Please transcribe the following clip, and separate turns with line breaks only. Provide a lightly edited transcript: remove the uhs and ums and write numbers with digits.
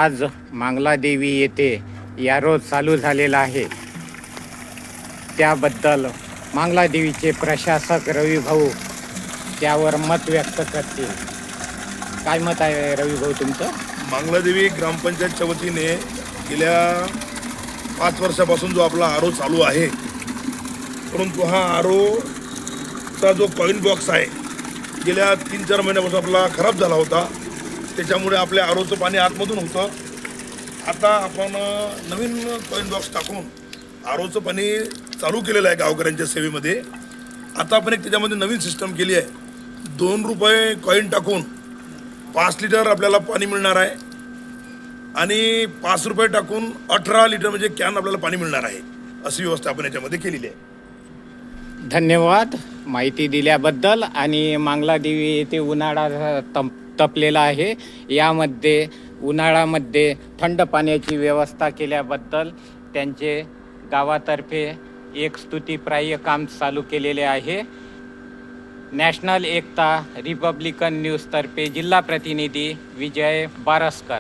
आज मांगलादेवी येथे या रोज चालू झालेला आहे, त्याबद्दल मांगलादेवीचे प्रशासक रवी भाऊ त्यावर मत व्यक्त करतील. काय मत आहे रवी भाऊ तुमचं?
मांगलादेवी ग्रामपंचायतच्या वतीने गेल्या 5 वर्षापासून जो आपला आरो चालू आहे, परंतु हा आरोचा जो कॉईन बॉक्स आहे गेल्या 3-4 महिन्यापासून आपला खराब झाला होता. त्याच्यामुळे आपल्या आरोचं पाणी आतमधून होतं. आता आपण नवीन कॉईन बॉक्स टाकून आरोचं पाणी चालू केलेलं आहे गावकऱ्यांच्या सेवेमध्ये. आता आपण एक त्याच्यामध्ये नवीन सिस्टम केली आहे. 2 रुपये कॉईन टाकून 5 लिटर आपल्याला पाणी मिळणार आहे आणि 5 रुपये टाकून 18 लिटर म्हणजे कॅन आपल्याला पाणी मिळणार आहे. अशी व्यवस्था आपण याच्यामध्ये केलेली आहे.
धन्यवाद माहिती दिल्याबद्दल. आणि मांगलादेवी येथे उन्हाळा तपलेला आहे, यामध्ये उन्हाळ्यामध्ये थंड पाण्याची व्यवस्था केल्याबद्दल त्यांचे गावातर्फे एक स्तुतिप्राय काम चालू केलेले आहे. नॅशनल एकता रिपब्लिकन न्यूजतर्फे जिल्हा प्रतिनिधी विजय बारसकर.